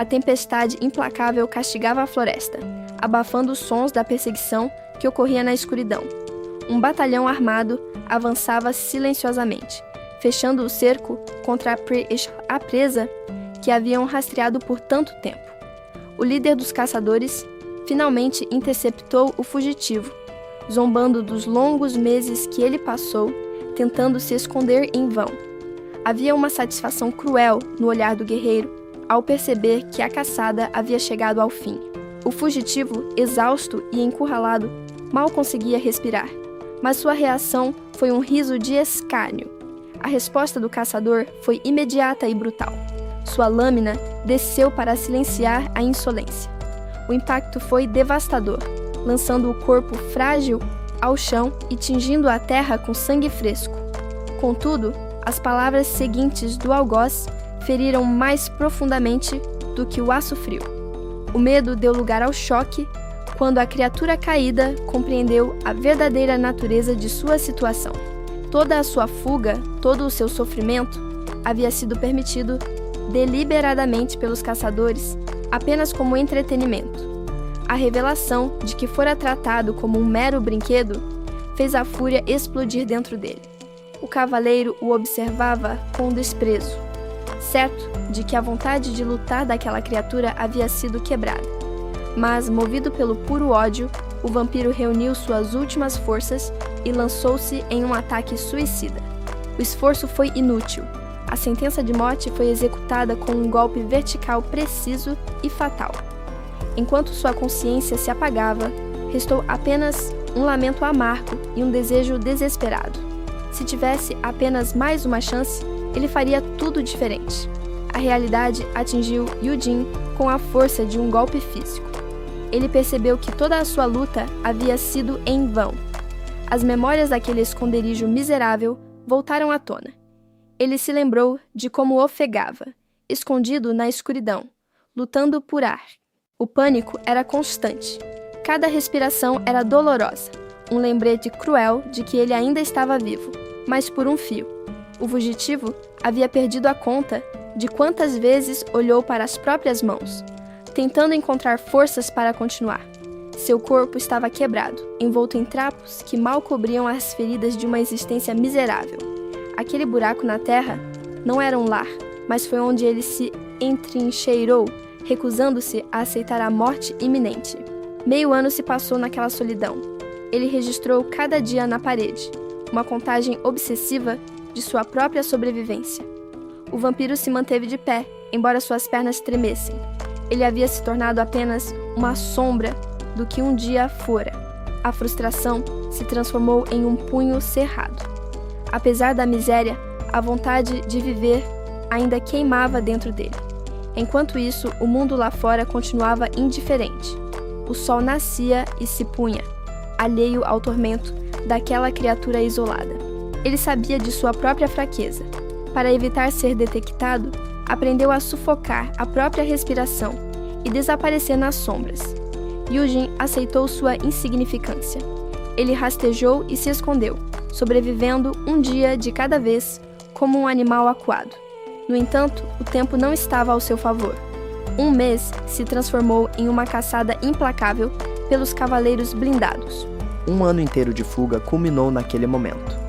A tempestade implacável castigava a floresta, abafando os sons da perseguição que ocorria na escuridão. Um batalhão armado avançava silenciosamente, fechando o cerco contra a presa que haviam rastreado por tanto tempo. O líder dos caçadores finalmente interceptou o fugitivo, zombando dos longos meses que ele passou tentando se esconder em vão. Havia uma satisfação cruel no olhar do guerreiro ao perceber que a caçada havia chegado ao fim. O fugitivo, exausto e encurralado, mal conseguia respirar, mas sua reação foi um riso de escárnio. A resposta do caçador foi imediata e brutal. Sua lâmina desceu para silenciar a insolência. O impacto foi devastador, lançando o corpo frágil ao chão e tingindo a terra com sangue fresco. Contudo, as palavras seguintes do algoz feriram mais profundamente do que o aço frio. O medo deu lugar ao choque quando a criatura caída compreendeu a verdadeira natureza de sua situação. Toda a sua fuga, todo o seu sofrimento, havia sido permitido deliberadamente pelos caçadores apenas como entretenimento. A revelação de que fora tratado como um mero brinquedo fez a fúria explodir dentro dele. O cavaleiro o observava com desprezo, certo de que a vontade de lutar daquela criatura havia sido quebrada. Mas, movido pelo puro ódio, o vampiro reuniu suas últimas forças e lançou-se em um ataque suicida. O esforço foi inútil. A sentença de morte foi executada com um golpe vertical preciso e fatal. Enquanto sua consciência se apagava, restou apenas um lamento amargo e um desejo desesperado. Se tivesse apenas mais uma chance, ele faria tudo diferente. A realidade atingiu Yujin com a força de um golpe físico. Ele percebeu que toda a sua luta havia sido em vão. As memórias daquele esconderijo miserável voltaram à tona. Ele se lembrou de como ofegava, escondido na escuridão, lutando por ar. O pânico era constante. Cada respiração era dolorosa, um lembrete cruel de que ele ainda estava vivo, mas por um fio. O fugitivo havia perdido a conta de quantas vezes olhou para as próprias mãos, tentando encontrar forças para continuar. Seu corpo estava quebrado, envolto em trapos que mal cobriam as feridas de uma existência miserável. Aquele buraco na terra não era um lar, mas foi onde ele se entrincheirou, recusando-se a aceitar a morte iminente. Meio ano se passou naquela solidão. Ele registrou cada dia na parede, uma contagem obsessiva de sua própria sobrevivência. O vampiro se manteve de pé, embora suas pernas tremessem. Ele havia se tornado apenas uma sombra do que um dia fora. A frustração se transformou em um punho cerrado. Apesar da miséria, a vontade de viver ainda queimava dentro dele. Enquanto isso, o mundo lá fora continuava indiferente. O sol nascia e se punha, alheio ao tormento daquela criatura isolada. Ele sabia de sua própria fraqueza. Para evitar ser detectado, aprendeu a sufocar a própria respiração e desaparecer nas sombras. Yujin aceitou sua insignificância. Ele rastejou e se escondeu, sobrevivendo um dia de cada vez como um animal acuado. No entanto, o tempo não estava ao seu favor. Um mês se transformou em uma caçada implacável pelos cavaleiros blindados. Um ano inteiro de fuga culminou naquele momento.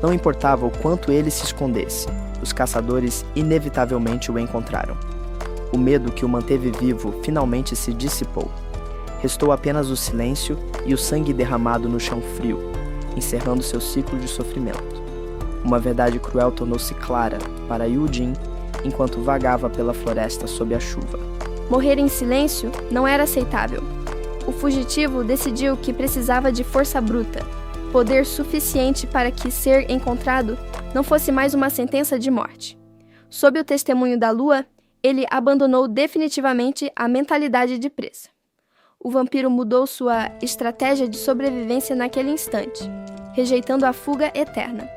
Não importava o quanto ele se escondesse, os caçadores inevitavelmente o encontraram. O medo que o manteve vivo finalmente se dissipou. Restou apenas o silêncio e o sangue derramado no chão frio, encerrando seu ciclo de sofrimento. Uma verdade cruel tornou-se clara para Yujin enquanto vagava pela floresta sob a chuva. Morrer em silêncio não era aceitável. O fugitivo decidiu que precisava de força bruta, poder suficiente para que ser encontrado não fosse mais uma sentença de morte. Sob o testemunho da lua, ele abandonou definitivamente a mentalidade de presa. O vampiro mudou sua estratégia de sobrevivência naquele instante, rejeitando a fuga eterna.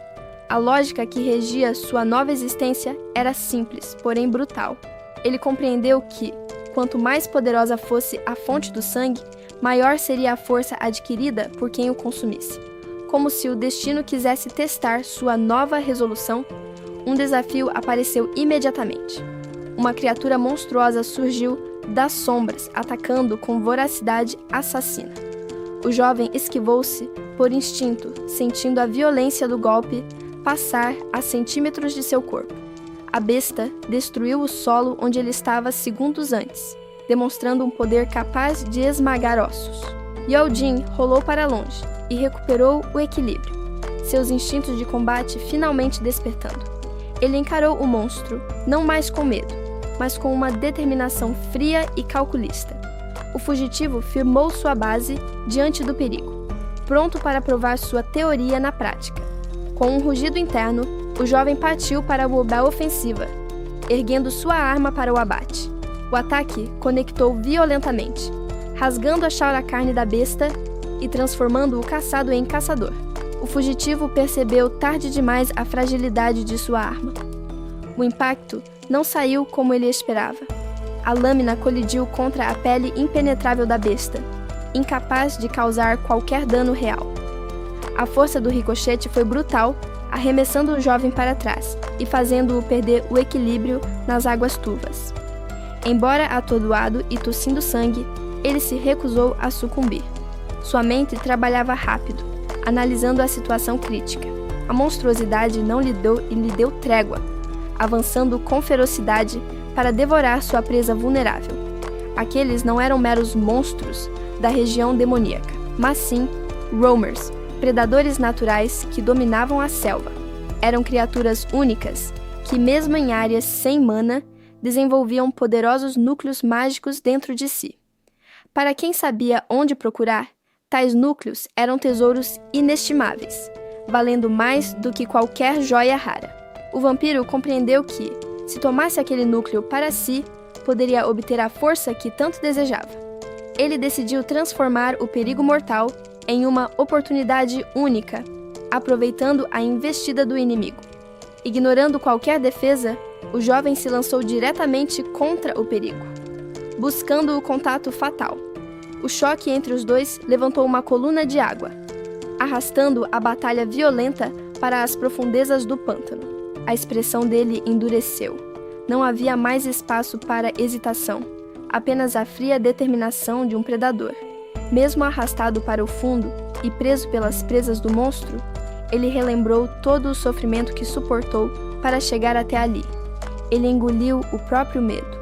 A lógica que regia sua nova existência era simples, porém brutal. Ele compreendeu que, quanto mais poderosa fosse a fonte do sangue, maior seria a força adquirida por quem o consumisse. Como se o destino quisesse testar sua nova resolução, um desafio apareceu imediatamente. Uma criatura monstruosa surgiu das sombras, atacando com voracidade assassina. O jovem esquivou-se por instinto, sentindo a violência do golpe passar a centímetros de seu corpo. A besta destruiu o solo onde ele estava segundos antes, demonstrando um poder capaz de esmagar ossos. Yao-Jin rolou para longe e recuperou o equilíbrio, seus instintos de combate finalmente despertando. Ele encarou o monstro, não mais com medo, mas com uma determinação fria e calculista. O fugitivo firmou sua base diante do perigo, pronto para provar sua teoria na prática. Com um rugido interno, o jovem partiu para a ofensiva, erguendo sua arma para o abate. O ataque conectou violentamente, rasgando a chaura-carne da besta e transformando o caçado em caçador. O fugitivo percebeu tarde demais a fragilidade de sua arma. O impacto não saiu como ele esperava. A lâmina colidiu contra a pele impenetrável da besta, incapaz de causar qualquer dano real. A força do ricochete foi brutal, arremessando o jovem para trás e fazendo-o perder o equilíbrio nas águas turvas. Embora atordoado e tossindo sangue, ele se recusou a sucumbir. Sua mente trabalhava rápido, analisando a situação crítica. A monstruosidade não lhe deu trégua, avançando com ferocidade para devorar sua presa vulnerável. Aqueles não eram meros monstros da região demoníaca, mas sim roamers, predadores naturais que dominavam a selva. Eram criaturas únicas que, mesmo em áreas sem mana, desenvolviam poderosos núcleos mágicos dentro de si. Para quem sabia onde procurar, tais núcleos eram tesouros inestimáveis, valendo mais do que qualquer joia rara. O vampiro compreendeu que, se tomasse aquele núcleo para si, poderia obter a força que tanto desejava. Ele decidiu transformar o perigo mortal em uma oportunidade única, aproveitando a investida do inimigo. Ignorando qualquer defesa, o jovem se lançou diretamente contra o perigo, buscando o contato fatal. O choque entre os dois levantou uma coluna de água, arrastando a batalha violenta para as profundezas do pântano. A expressão dele endureceu. Não havia mais espaço para hesitação, apenas a fria determinação de um predador. Mesmo arrastado para o fundo e preso pelas presas do monstro, ele relembrou todo o sofrimento que suportou para chegar até ali. Ele engoliu o próprio medo.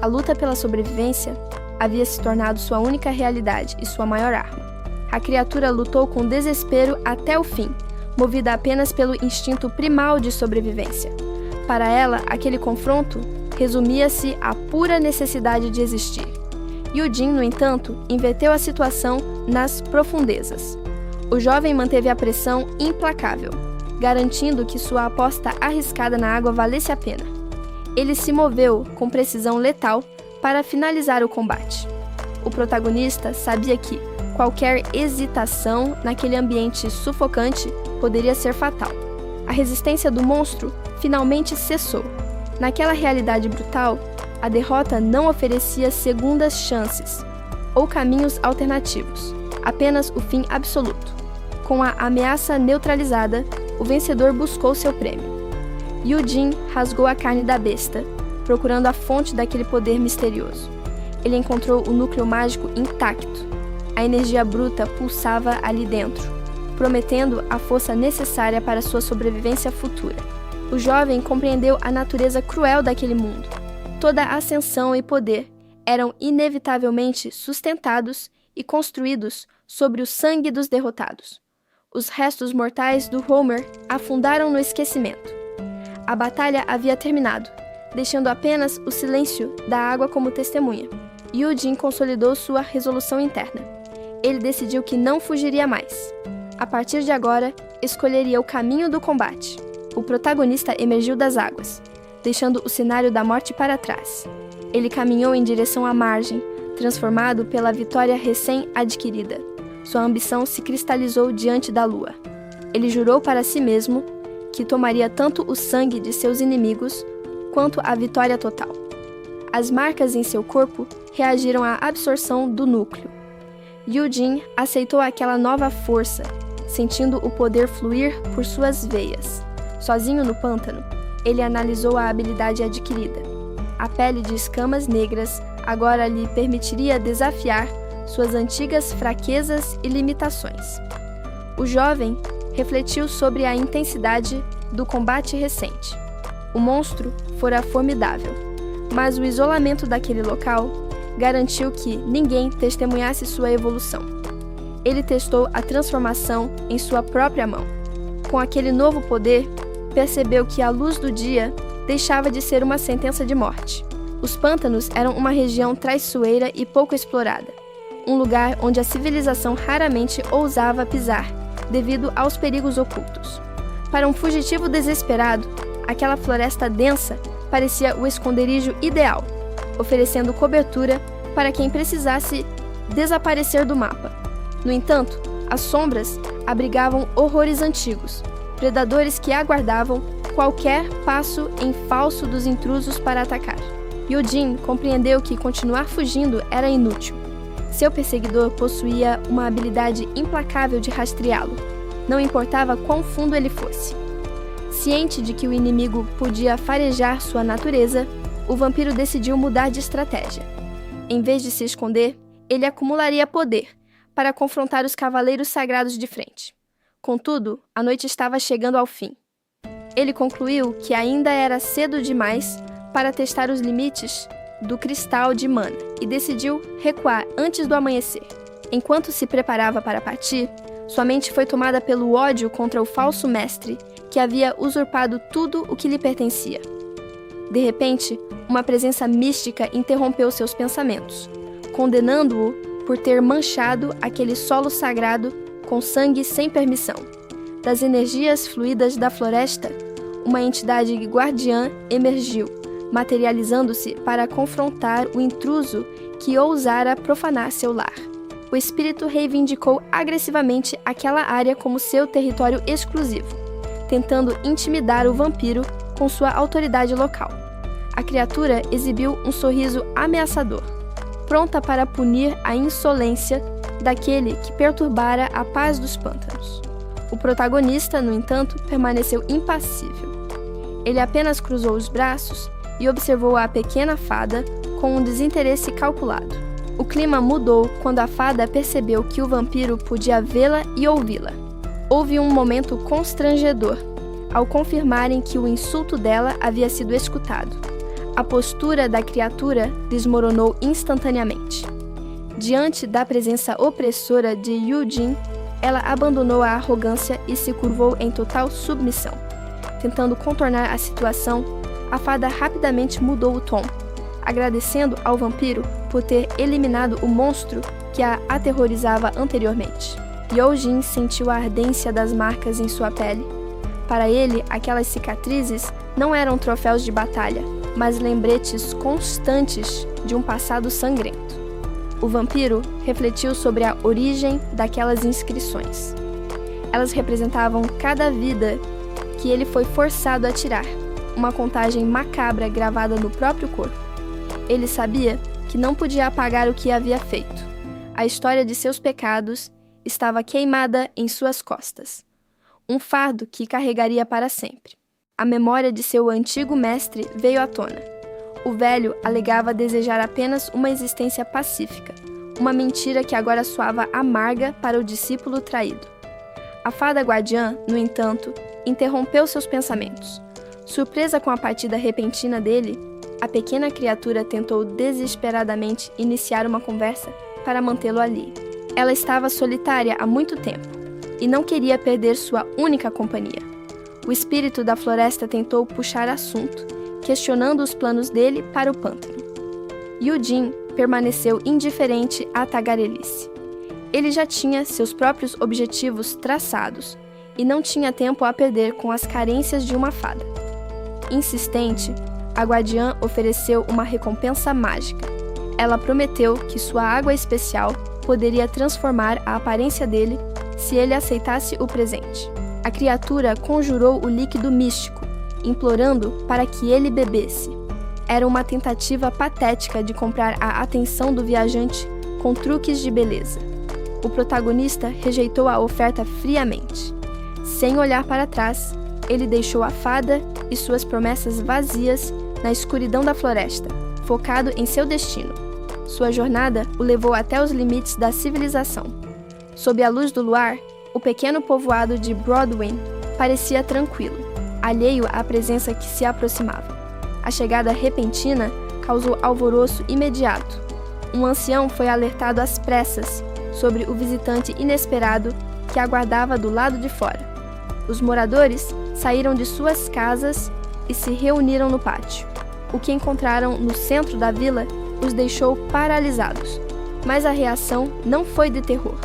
A luta pela sobrevivência havia se tornado sua única realidade e sua maior arma. A criatura lutou com desespero até o fim, movida apenas pelo instinto primal de sobrevivência. Para ela, aquele confronto resumia-se à pura necessidade de existir. Yao-Jin, no entanto, inverteu a situação nas profundezas. O jovem manteve a pressão implacável, garantindo que sua aposta arriscada na água valesse a pena. Ele se moveu com precisão letal para finalizar o combate. O protagonista sabia que qualquer hesitação naquele ambiente sufocante poderia ser fatal. A resistência do monstro finalmente cessou. Naquela realidade brutal, a derrota não oferecia segundas chances ou caminhos alternativos, apenas o fim absoluto. Com a ameaça neutralizada, o vencedor buscou seu prêmio. Yao-Jin rasgou a carne da besta, procurando a fonte daquele poder misterioso. Ele encontrou o núcleo mágico intacto. A energia bruta pulsava ali dentro, prometendo a força necessária para sua sobrevivência futura. O jovem compreendeu a natureza cruel daquele mundo. Toda ascensão e poder eram inevitavelmente sustentados e construídos sobre o sangue dos derrotados. Os restos mortais do Homer afundaram no esquecimento. A batalha havia terminado, deixando apenas o silêncio da água como testemunha. Yao-Jin consolidou sua resolução interna. Ele decidiu que não fugiria mais. A partir de agora, escolheria o caminho do combate. O protagonista emergiu das águas, deixando o cenário da morte para trás. Ele caminhou em direção à margem, transformado pela vitória recém-adquirida. Sua ambição se cristalizou diante da lua. Ele jurou para si mesmo que tomaria tanto o sangue de seus inimigos quanto a vitória total. As marcas em seu corpo reagiram à absorção do núcleo. Yao-Jin aceitou aquela nova força, sentindo o poder fluir por suas veias. Sozinho no pântano, ele analisou a habilidade adquirida. A pele de escamas negras agora lhe permitiria desafiar suas antigas fraquezas e limitações. O jovem refletiu sobre a intensidade do combate recente. O monstro fora formidável, mas o isolamento daquele local garantiu que ninguém testemunhasse sua evolução. Ele testou a transformação em sua própria mão. Com aquele novo poder, percebeu que a luz do dia deixava de ser uma sentença de morte. Os pântanos eram uma região traiçoeira e pouco explorada, um lugar onde a civilização raramente ousava pisar, devido aos perigos ocultos. Para um fugitivo desesperado, aquela floresta densa parecia o esconderijo ideal, oferecendo cobertura para quem precisasse desaparecer do mapa. No entanto, as sombras abrigavam horrores antigos, predadores que aguardavam qualquer passo em falso dos intrusos para atacar. Yujin compreendeu que continuar fugindo era inútil. Seu perseguidor possuía uma habilidade implacável de rastreá-lo, não importava quão fundo ele fosse. Ciente de que o inimigo podia farejar sua natureza, o vampiro decidiu mudar de estratégia. Em vez de se esconder, ele acumularia poder para confrontar os cavaleiros sagrados de frente. Contudo, a noite estava chegando ao fim. Ele concluiu que ainda era cedo demais para testar os limites do cristal de mana e decidiu recuar antes do amanhecer. Enquanto se preparava para partir, sua mente foi tomada pelo ódio contra o falso mestre que havia usurpado tudo o que lhe pertencia. De repente, uma presença mística interrompeu seus pensamentos, condenando-o por ter manchado aquele solo sagrado com sangue sem permissão. Das energias fluídas da floresta, uma entidade guardiã emergiu, materializando-se para confrontar o intruso que ousara profanar seu lar. O espírito reivindicou agressivamente aquela área como seu território exclusivo, tentando intimidar o vampiro com sua autoridade local. A criatura exibiu um sorriso ameaçador, pronta para punir a insolência daquele que perturbara a paz dos pântanos. O protagonista, no entanto, permaneceu impassível. Ele apenas cruzou os braços e observou a pequena fada com um desinteresse calculado. O clima mudou quando a fada percebeu que o vampiro podia vê-la e ouvi-la. Houve um momento constrangedor ao confirmarem que o insulto dela havia sido escutado. A postura da criatura desmoronou instantaneamente. Diante da presença opressora de Yujin, ela abandonou a arrogância e se curvou em total submissão. Tentando contornar a situação, a fada rapidamente mudou o tom, agradecendo ao vampiro por ter eliminado o monstro que a aterrorizava anteriormente. Yujin sentiu a ardência das marcas em sua pele. Para ele, aquelas cicatrizes não eram troféus de batalha, mas lembretes constantes de um passado sangrento. O vampiro refletiu sobre a origem daquelas inscrições. Elas representavam cada vida que ele foi forçado a tirar, uma contagem macabra gravada no próprio corpo. Ele sabia que não podia apagar o que havia feito. A história de seus pecados estava queimada em suas costas. Um fardo que carregaria para sempre. A memória de seu antigo mestre veio à tona. O velho alegava desejar apenas uma existência pacífica, uma mentira que agora soava amarga para o discípulo traído. A fada guardiã, no entanto, interrompeu seus pensamentos. Surpresa com a partida repentina dele, a pequena criatura tentou desesperadamente iniciar uma conversa para mantê-lo ali. Ela estava solitária há muito tempo e não queria perder sua única companhia. O espírito da floresta tentou puxar assunto, questionando os planos dele para o pântano. Yujin permaneceu indiferente à tagarelice. Ele já tinha seus próprios objetivos traçados e não tinha tempo a perder com as carências de uma fada. Insistente, a guardiã ofereceu uma recompensa mágica. Ela prometeu que sua água especial poderia transformar a aparência dele se ele aceitasse o presente. A criatura conjurou o líquido místico, implorando para que ele bebesse. Era uma tentativa patética de comprar a atenção do viajante com truques de beleza. O protagonista rejeitou a oferta friamente. Sem olhar para trás, ele deixou a fada e suas promessas vazias na escuridão da floresta, focado em seu destino. Sua jornada o levou até os limites da civilização. Sob a luz do luar, o pequeno povoado de Broadwin parecia tranquilo, alheio à presença que se aproximava. A chegada repentina causou alvoroço imediato. Um ancião foi alertado às pressas sobre o visitante inesperado que aguardava do lado de fora. Os moradores saíram de suas casas e se reuniram no pátio. O que encontraram no centro da vila os deixou paralisados, mas a reação não foi de terror.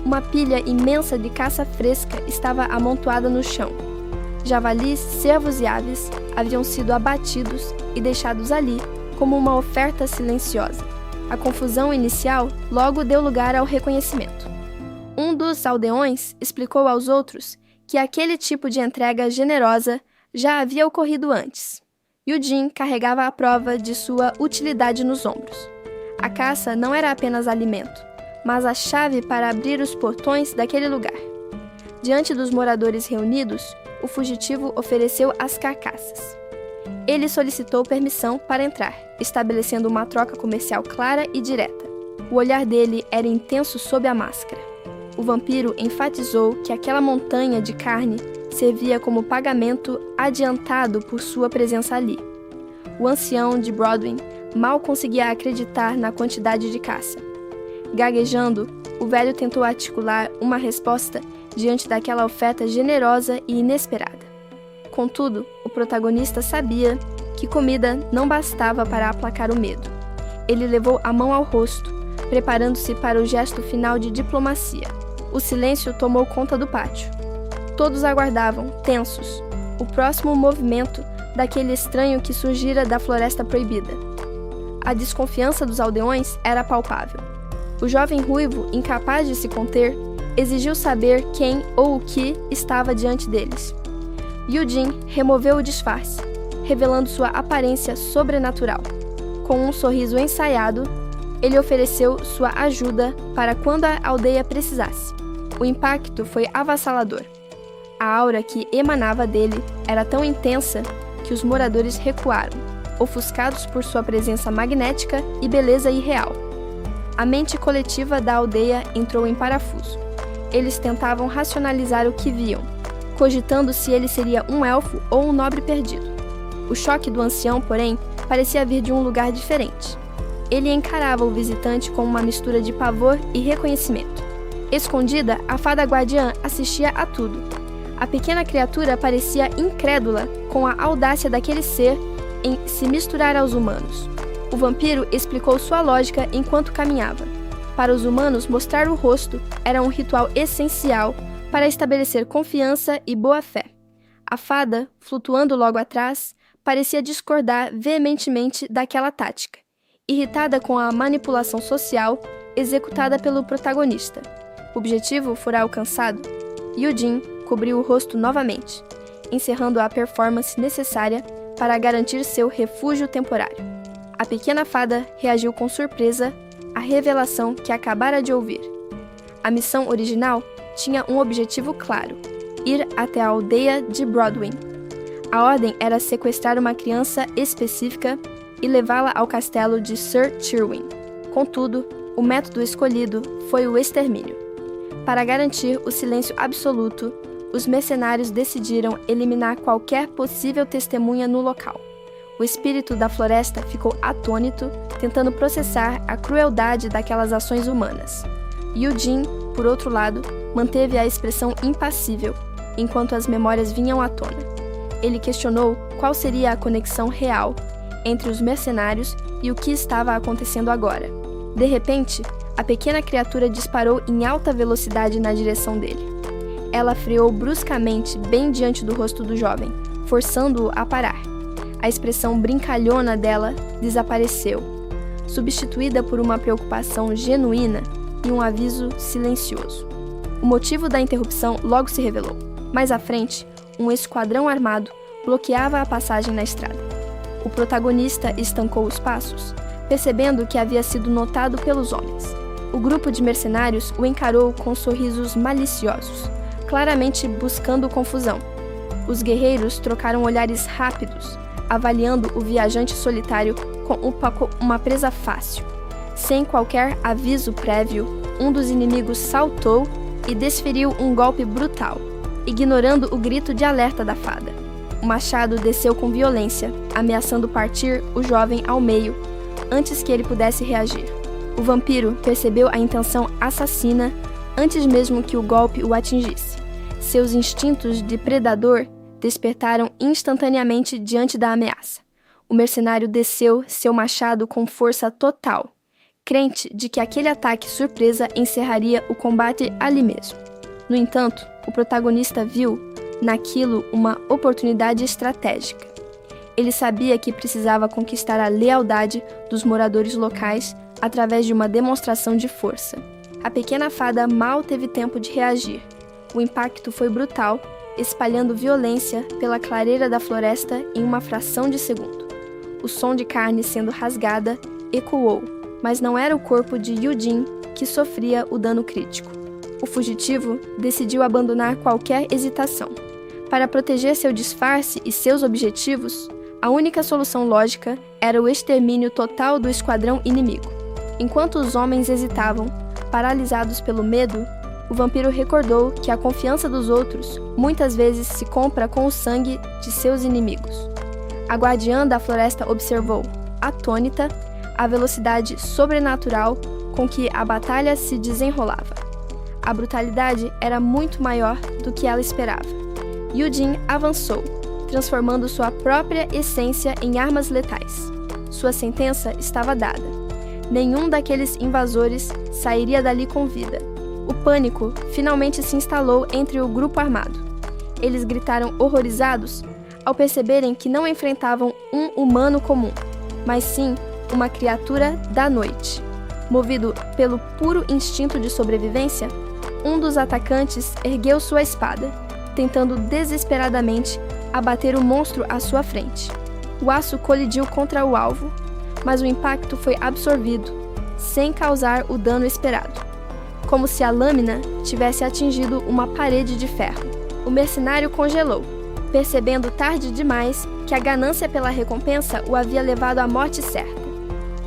Uma pilha imensa de caça fresca estava amontoada no chão. Javalis, cervos e aves haviam sido abatidos e deixados ali como uma oferta silenciosa. A confusão inicial logo deu lugar ao reconhecimento. Um dos aldeões explicou aos outros que aquele tipo de entrega generosa já havia ocorrido antes. Eugene carregava a prova de sua utilidade nos ombros. A caça não era apenas alimento, mas a chave para abrir os portões daquele lugar. Diante dos moradores reunidos, o fugitivo ofereceu as carcaças. Ele solicitou permissão para entrar, estabelecendo uma troca comercial clara e direta. O olhar dele era intenso sob a máscara. O vampiro enfatizou que aquela montanha de carne servia como pagamento adiantado por sua presença ali. O ancião de Broadwin mal conseguia acreditar na quantidade de caça. Gaguejando, o velho tentou articular uma resposta diante daquela oferta generosa e inesperada. Contudo, o protagonista sabia que comida não bastava para aplacar o medo. Ele levou a mão ao rosto, preparando-se para o gesto final de diplomacia. O silêncio tomou conta do pátio. Todos aguardavam, tensos, o próximo movimento daquele estranho que surgira da floresta proibida. A desconfiança dos aldeões era palpável. O jovem ruivo, incapaz de se conter, exigiu saber quem ou o que estava diante deles. Eugene removeu o disfarce, revelando sua aparência sobrenatural. Com um sorriso ensaiado, ele ofereceu sua ajuda para quando a aldeia precisasse. O impacto foi avassalador. A aura que emanava dele era tão intensa que os moradores recuaram, ofuscados por sua presença magnética e beleza irreal. A mente coletiva da aldeia entrou em parafuso. Eles tentavam racionalizar o que viam, cogitando se ele seria um elfo ou um nobre perdido. O choque do ancião, porém, parecia vir de um lugar diferente. Ele encarava o visitante com uma mistura de pavor e reconhecimento. Escondida, a fada guardiã assistia a tudo. A pequena criatura parecia incrédula com a audácia daquele ser em se misturar aos humanos. O vampiro explicou sua lógica enquanto caminhava. Para os humanos, mostrar o rosto era um ritual essencial para estabelecer confiança e boa-fé. A fada, flutuando logo atrás, parecia discordar veementemente daquela tática, irritada com a manipulação social executada pelo protagonista. O objetivo fora alcançado. Eugene cobriu o rosto novamente, encerrando a performance necessária para garantir seu refúgio temporário. A pequena fada reagiu com surpresa à revelação que acabara de ouvir. A missão original tinha um objetivo claro: ir até a aldeia de Broadwin. A ordem era sequestrar uma criança específica e levá-la ao castelo de Sir Tywin. Contudo, o método escolhido foi o extermínio. Para garantir o silêncio absoluto, os mercenários decidiram eliminar qualquer possível testemunha no local. O espírito da floresta ficou atônito, tentando processar a crueldade daquelas ações humanas. Eugene, por outro lado, manteve a expressão impassível, enquanto as memórias vinham à tona. Ele questionou qual seria a conexão real entre os mercenários e o que estava acontecendo agora. De repente, a pequena criatura disparou em alta velocidade na direção dele. Ela freou bruscamente bem diante do rosto do jovem, forçando-o a parar. A expressão brincalhona dela desapareceu, substituída por uma preocupação genuína e um aviso silencioso. O motivo da interrupção logo se revelou. Mais à frente, um esquadrão armado bloqueava a passagem na estrada. O protagonista estancou os passos, percebendo que havia sido notado pelos homens. O grupo de mercenários o encarou com sorrisos maliciosos, claramente buscando confusão. Os guerreiros trocaram olhares rápidos, avaliando o viajante solitário como uma presa fácil. Sem qualquer aviso prévio, um dos inimigos saltou e desferiu um golpe brutal, ignorando o grito de alerta da fada. O machado desceu com violência, ameaçando partir o jovem ao meio, antes que ele pudesse reagir. O vampiro percebeu a intenção assassina antes mesmo que o golpe o atingisse. Seus instintos de predador despertaram instantaneamente diante da ameaça. O mercenário desceu seu machado com força total, crente de que aquele ataque surpresa encerraria o combate ali mesmo. No entanto, o protagonista viu naquilo uma oportunidade estratégica. Ele sabia que precisava conquistar a lealdade dos moradores locais através de uma demonstração de força. A pequena fada mal teve tempo de reagir. O impacto foi brutal, espalhando violência pela clareira da floresta em uma fração de segundo. O som de carne sendo rasgada ecoou, mas não era o corpo de Yujin que sofria o dano crítico. O fugitivo decidiu abandonar qualquer hesitação. Para proteger seu disfarce e seus objetivos, a única solução lógica era o extermínio total do esquadrão inimigo. Enquanto os homens hesitavam, paralisados pelo medo, o vampiro recordou que a confiança dos outros muitas vezes se compra com o sangue de seus inimigos. A guardiã da floresta observou, atônita, a velocidade sobrenatural com que a batalha se desenrolava. A brutalidade era muito maior do que ela esperava. Yujin avançou, transformando sua própria essência em armas letais. Sua sentença estava dada. Nenhum daqueles invasores sairia dali com vida. O pânico finalmente se instalou entre o grupo armado. Eles gritaram horrorizados ao perceberem que não enfrentavam um humano comum, mas sim uma criatura da noite. Movido pelo puro instinto de sobrevivência, um dos atacantes ergueu sua espada, tentando desesperadamente abater o monstro à sua frente. O aço colidiu contra o alvo, mas o impacto foi absorvido, sem causar o dano esperado, como se a lâmina tivesse atingido uma parede de ferro. O mercenário congelou, percebendo tarde demais que a ganância pela recompensa o havia levado à morte certa.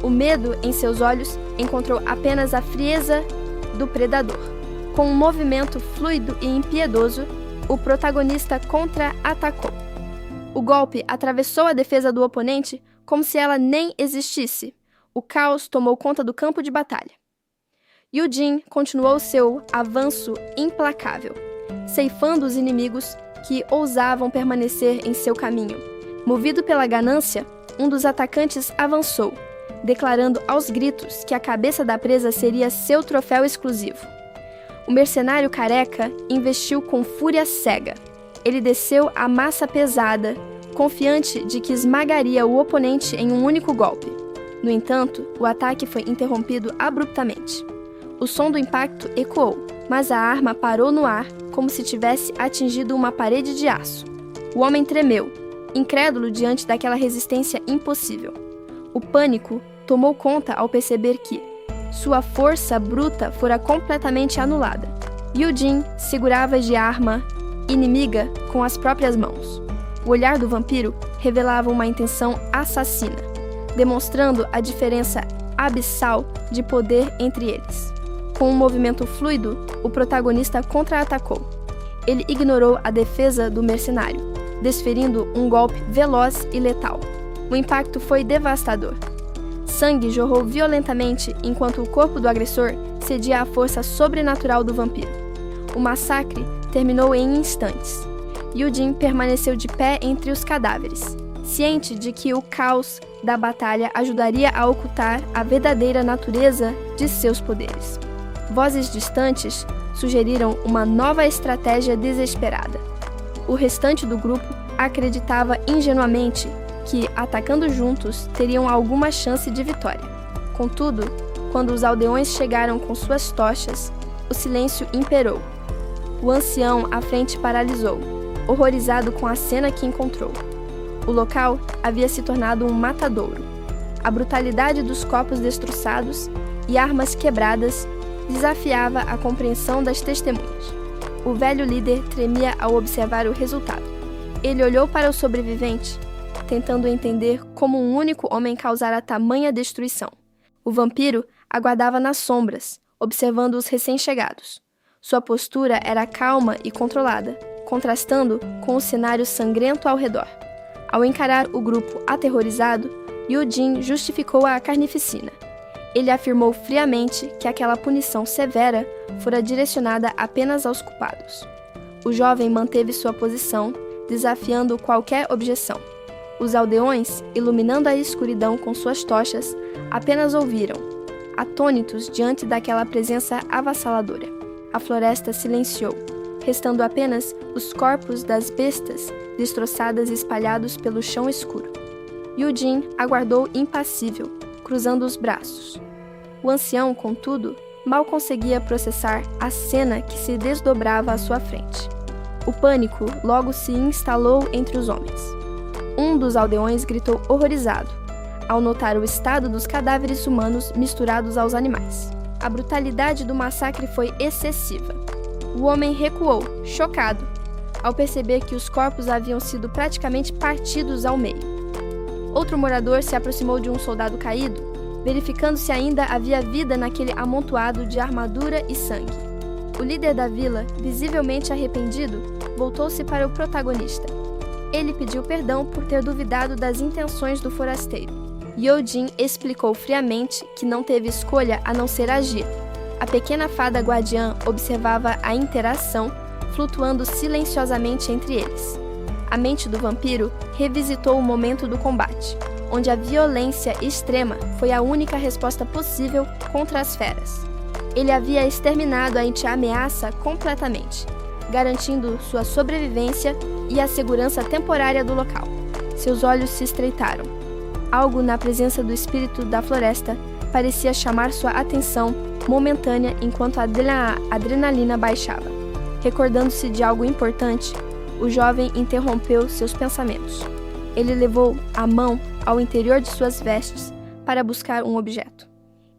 O medo em seus olhos encontrou apenas a frieza do predador. Com um movimento fluido e impiedoso, o protagonista contra-atacou. O golpe atravessou a defesa do oponente como se ela nem existisse. O caos tomou conta do campo de batalha. Yujin continuou seu avanço implacável, ceifando os inimigos que ousavam permanecer em seu caminho. Movido pela ganância, um dos atacantes avançou, declarando aos gritos que a cabeça da presa seria seu troféu exclusivo. O mercenário careca investiu com fúria cega. Ele desceu a massa pesada, confiante de que esmagaria o oponente em um único golpe. No entanto, o ataque foi interrompido abruptamente. O som do impacto ecoou, mas a arma parou no ar como se tivesse atingido uma parede de aço. O homem tremeu, incrédulo diante daquela resistência impossível. O pânico tomou conta ao perceber que sua força bruta fora completamente anulada. Yujin segurava de arma inimiga com as próprias mãos. O olhar do vampiro revelava uma intenção assassina, demonstrando a diferença abissal de poder entre eles. Com um movimento fluido, o protagonista contra-atacou. Ele ignorou a defesa do mercenário, desferindo um golpe veloz e letal. O impacto foi devastador. Sangue jorrou violentamente enquanto o corpo do agressor cedia à força sobrenatural do vampiro. O massacre terminou em instantes. Yujin permaneceu de pé entre os cadáveres, ciente de que o caos da batalha ajudaria a ocultar a verdadeira natureza de seus poderes. Vozes distantes sugeriram uma nova estratégia desesperada. O restante do grupo acreditava ingenuamente que, atacando juntos, teriam alguma chance de vitória. Contudo, quando os aldeões chegaram com suas tochas, o silêncio imperou. O ancião à frente paralisou, horrorizado com a cena que encontrou. O local havia se tornado um matadouro. A brutalidade dos corpos destroçados e armas quebradas desafiava a compreensão das testemunhas. O velho líder tremia ao observar o resultado. Ele olhou para o sobrevivente, tentando entender como um único homem causara tamanha destruição. O vampiro aguardava nas sombras, observando os recém-chegados. Sua postura era calma e controlada, contrastando com o cenário sangrento ao redor. Ao encarar o grupo aterrorizado, Yu Jin justificou a carnificina. Ele afirmou friamente que aquela punição severa fora direcionada apenas aos culpados. O jovem manteve sua posição, desafiando qualquer objeção. Os aldeões, iluminando a escuridão com suas tochas, apenas ouviram, atônitos diante daquela presença avassaladora. A floresta silenciou, restando apenas os corpos das bestas destroçadas espalhados pelo chão escuro. Yu Jin aguardou impassível, cruzando os braços. O ancião, contudo, mal conseguia processar a cena que se desdobrava à sua frente. O pânico logo se instalou entre os homens. Um dos aldeões gritou horrorizado, ao notar o estado dos cadáveres humanos misturados aos animais. A brutalidade do massacre foi excessiva. O homem recuou, chocado, ao perceber que os corpos haviam sido praticamente partidos ao meio. Outro morador se aproximou de um soldado caído, verificando se ainda havia vida naquele amontoado de armadura e sangue. O líder da vila, visivelmente arrependido, voltou-se para o protagonista. Ele pediu perdão por ter duvidado das intenções do forasteiro. Yu Jin explicou friamente que não teve escolha a não ser agir. A pequena fada guardiã observava a interação, flutuando silenciosamente entre eles. A mente do vampiro revisitou o momento do combate, onde a violência extrema foi a única resposta possível contra as feras. Ele havia exterminado a ameaça completamente, garantindo sua sobrevivência e a segurança temporária do local. Seus olhos se estreitaram. Algo na presença do espírito da floresta parecia chamar sua atenção momentânea enquanto a adrenalina baixava. Recordando-se de algo importante, o jovem interrompeu seus pensamentos. Ele levou a mão ao interior de suas vestes para buscar um objeto.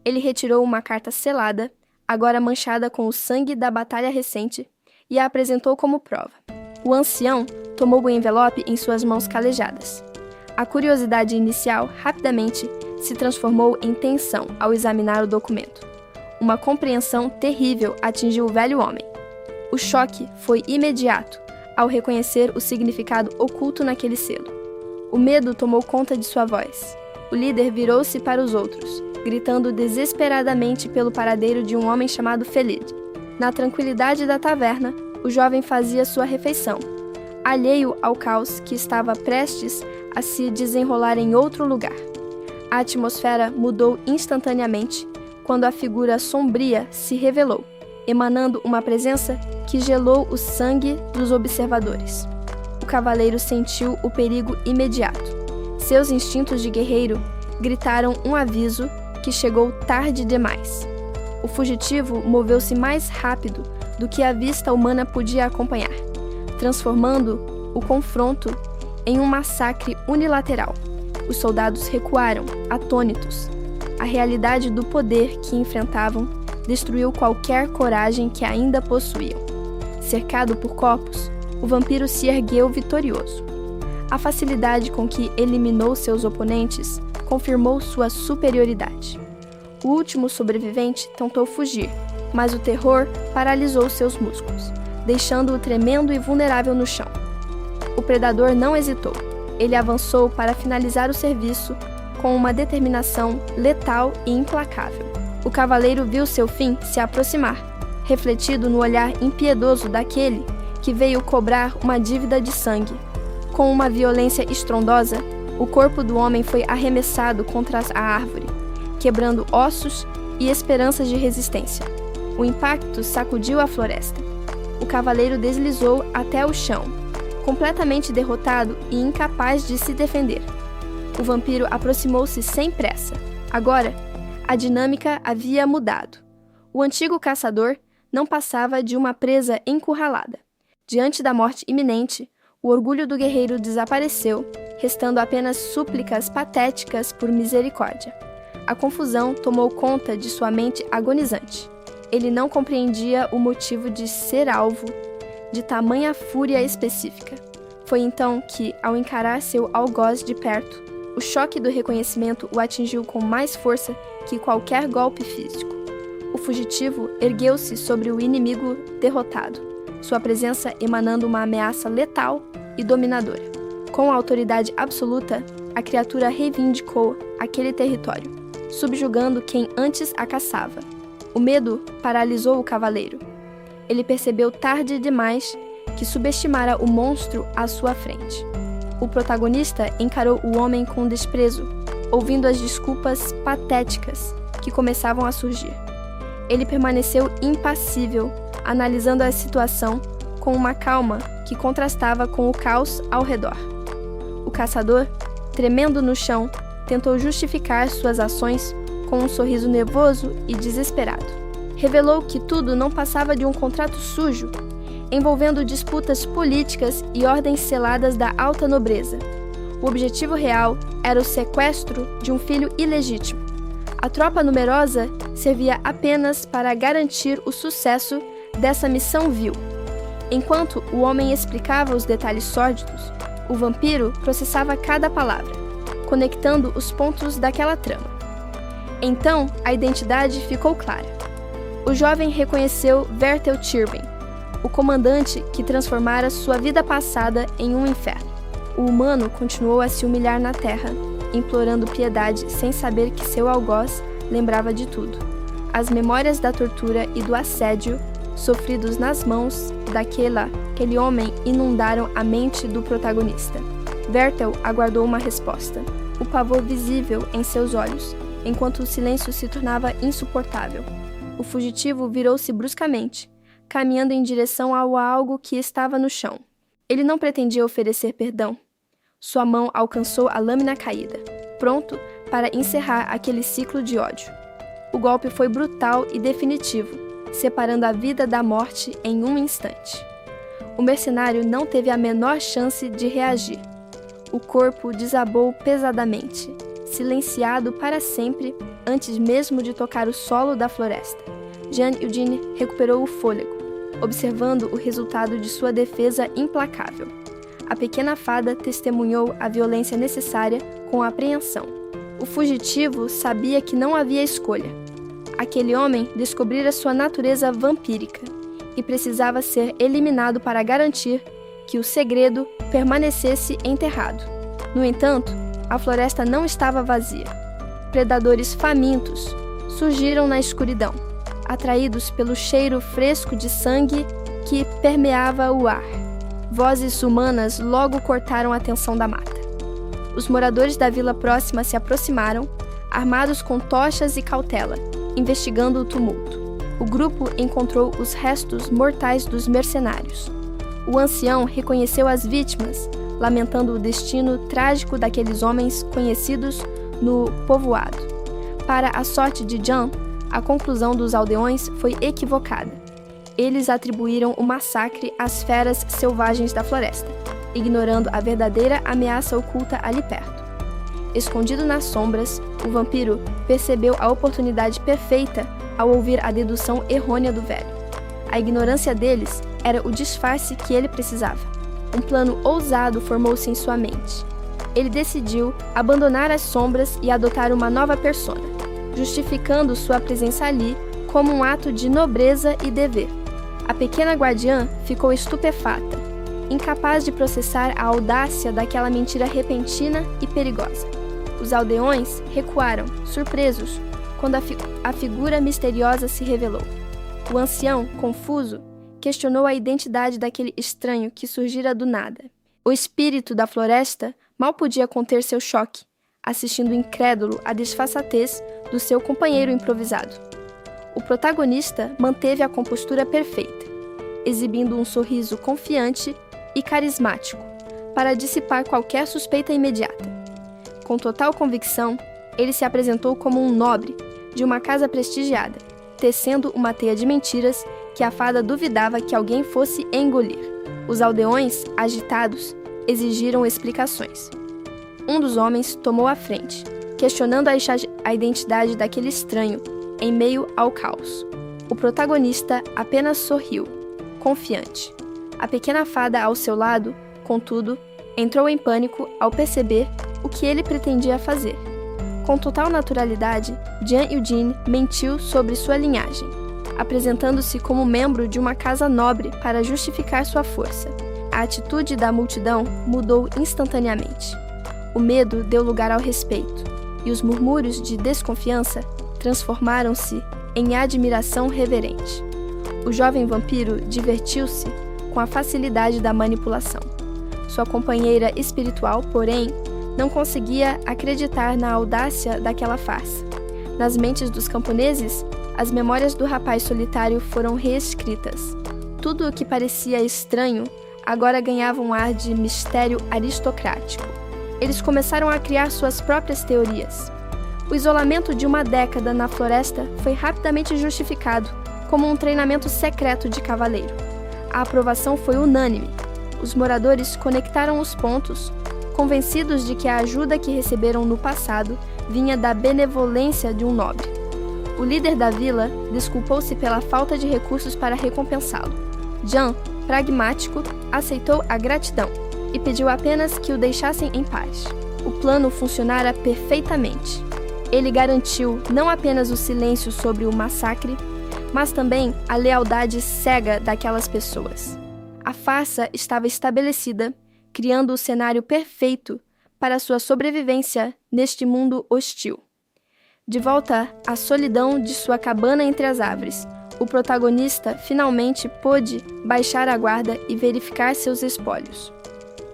Ele retirou uma carta selada, agora manchada com o sangue da batalha recente, e a apresentou como prova. O ancião tomou o envelope em suas mãos calejadas. A curiosidade inicial rapidamente se transformou em tensão ao examinar o documento. Uma compreensão terrível atingiu o velho homem. O choque foi imediato ao reconhecer o significado oculto naquele selo. O medo tomou conta de sua voz. O líder virou-se para os outros, gritando desesperadamente pelo paradeiro de um homem chamado Felid. Na tranquilidade da taverna, o jovem fazia sua refeição, alheio ao caos que estava prestes a se desenrolar em outro lugar. A atmosfera mudou instantaneamente quando a figura sombria se revelou, emanando uma presença que gelou o sangue dos observadores. O cavaleiro sentiu o perigo imediato. Seus instintos de guerreiro gritaram um aviso que chegou tarde demais. O fugitivo moveu-se mais rápido do que a vista humana podia acompanhar, transformando o confronto em um massacre unilateral. Os soldados recuaram, atônitos. A realidade do poder que enfrentavam destruiu qualquer coragem que ainda possuíam. Cercado por corpos, o vampiro se ergueu vitorioso. A facilidade com que eliminou seus oponentes confirmou sua superioridade. O último sobrevivente tentou fugir, mas o terror paralisou seus músculos, deixando-o tremendo e vulnerável no chão. O predador não hesitou. Ele avançou para finalizar o serviço com uma determinação letal e implacável. O cavaleiro viu seu fim se aproximar, refletido no olhar impiedoso daquele que veio cobrar uma dívida de sangue. Com uma violência estrondosa, o corpo do homem foi arremessado contra a árvore, quebrando ossos e esperanças de resistência. O impacto sacudiu a floresta. O cavaleiro deslizou até o chão, completamente derrotado e incapaz de se defender. O vampiro aproximou-se sem pressa. Agora, a dinâmica havia mudado. O antigo caçador não passava de uma presa encurralada. Diante da morte iminente, o orgulho do guerreiro desapareceu, restando apenas súplicas patéticas por misericórdia. A confusão tomou conta de sua mente agonizante. Ele não compreendia o motivo de ser alvo de tamanha fúria específica. Foi então que, ao encarar seu algoz de perto, o choque do reconhecimento o atingiu com mais força que qualquer golpe físico. O fugitivo ergueu-se sobre o inimigo derrotado, sua presença emanando uma ameaça letal e dominadora. Com a autoridade absoluta, a criatura reivindicou aquele território, subjugando quem antes a caçava. O medo paralisou o cavaleiro. Ele percebeu tarde demais que subestimara o monstro à sua frente. O protagonista encarou o homem com desprezo, ouvindo as desculpas patéticas que começavam a surgir. Ele permaneceu impassível, analisando a situação com uma calma que contrastava com o caos ao redor. O caçador, tremendo no chão, tentou justificar suas ações com um sorriso nervoso e desesperado. Revelou que tudo não passava de um contrato sujo, envolvendo disputas políticas e ordens seladas da alta nobreza. O objetivo real era o sequestro de um filho ilegítimo. A tropa numerosa servia apenas para garantir o sucesso dessa missão vil. Enquanto o homem explicava os detalhes sórdidos, o vampiro processava cada palavra, conectando os pontos daquela trama. Então, a identidade ficou clara. O jovem reconheceu Vertel Tirben, o comandante que transformara sua vida passada em um inferno. O humano continuou a se humilhar na terra, implorando piedade sem saber que seu algoz lembrava de tudo. As memórias da tortura e do assédio sofridos nas mãos daquele homem inundaram a mente do protagonista. Vertel aguardou uma resposta, o pavor visível em seus olhos, enquanto o silêncio se tornava insuportável. O fugitivo virou-se bruscamente, caminhando em direção ao algo que estava no chão. Ele não pretendia oferecer perdão. Sua mão alcançou a lâmina caída, pronto para encerrar aquele ciclo de ódio. O golpe foi brutal e definitivo, separando a vida da morte em um instante. O mercenário não teve a menor chance de reagir. O corpo desabou pesadamente, silenciado para sempre antes mesmo de tocar o solo da floresta. Jean Eugene recuperou o fôlego, observando o resultado de sua defesa implacável. A pequena fada testemunhou a violência necessária com apreensão. O fugitivo sabia que não havia escolha. Aquele homem descobrira sua natureza vampírica e precisava ser eliminado para garantir que o segredo permanecesse enterrado. No entanto, a floresta não estava vazia. Predadores famintos surgiram na escuridão, atraídos pelo cheiro fresco de sangue que permeava o ar. Vozes humanas logo cortaram a tensão da mata. Os moradores da vila próxima se aproximaram, armados com tochas e cautela, investigando o tumulto. O grupo encontrou os restos mortais dos mercenários. O ancião reconheceu as vítimas, lamentando o destino trágico daqueles homens conhecidos no povoado. Para a sorte de Jean, a conclusão dos aldeões foi equivocada. Eles atribuíram o massacre às feras selvagens da floresta, ignorando a verdadeira ameaça oculta ali perto. Escondido nas sombras, o vampiro percebeu a oportunidade perfeita ao ouvir a dedução errônea do velho. A ignorância deles era o disfarce que ele precisava. Um plano ousado formou-se em sua mente. Ele decidiu abandonar as sombras e adotar uma nova persona, justificando sua presença ali como um ato de nobreza e dever. A pequena guardiã ficou estupefata, incapaz de processar a audácia daquela mentira repentina e perigosa. Os aldeões recuaram, surpresos, quando a figura misteriosa se revelou. O ancião, confuso, questionou a identidade daquele estranho que surgira do nada. O espírito da floresta mal podia conter seu choque, assistindo incrédulo à disfarçatez do seu companheiro improvisado. O protagonista manteve a compostura perfeita, exibindo um sorriso confiante e carismático para dissipar qualquer suspeita imediata. Com total convicção, ele se apresentou como um nobre de uma casa prestigiada, tecendo uma teia de mentiras que a fada duvidava que alguém fosse engolir. Os aldeões, agitados, exigiram explicações. Um dos homens tomou a frente, questionando a identidade daquele estranho em meio ao caos. O protagonista apenas sorriu, confiante. A pequena fada ao seu lado, contudo, entrou em pânico ao perceber o que ele pretendia fazer. Com total naturalidade, Jian Eugene mentiu sobre sua linhagem, apresentando-se como membro de uma casa nobre para justificar sua força. A atitude da multidão mudou instantaneamente. O medo deu lugar ao respeito, e os murmúrios de desconfiança transformaram-se em admiração reverente. O jovem vampiro divertiu-se com a facilidade da manipulação. Sua companheira espiritual, porém, não conseguia acreditar na audácia daquela farsa. Nas mentes dos camponeses, as memórias do rapaz solitário foram reescritas. Tudo o que parecia estranho agora ganhava um ar de mistério aristocrático. Eles começaram a criar suas próprias teorias. O isolamento de uma década na floresta foi rapidamente justificado como um treinamento secreto de cavaleiro. A aprovação foi unânime. Os moradores conectaram os pontos, convencidos de que a ajuda que receberam no passado vinha da benevolência de um nobre. O líder da vila desculpou-se pela falta de recursos para recompensá-lo. Jian, pragmático, aceitou a gratidão e pediu apenas que o deixassem em paz. O plano funcionara perfeitamente. Ele garantiu não apenas o silêncio sobre o massacre, mas também a lealdade cega daquelas pessoas. A farsa estava estabelecida, criando o cenário perfeito para sua sobrevivência neste mundo hostil. De volta à solidão de sua cabana entre as árvores, o protagonista finalmente pôde baixar a guarda e verificar seus espólios.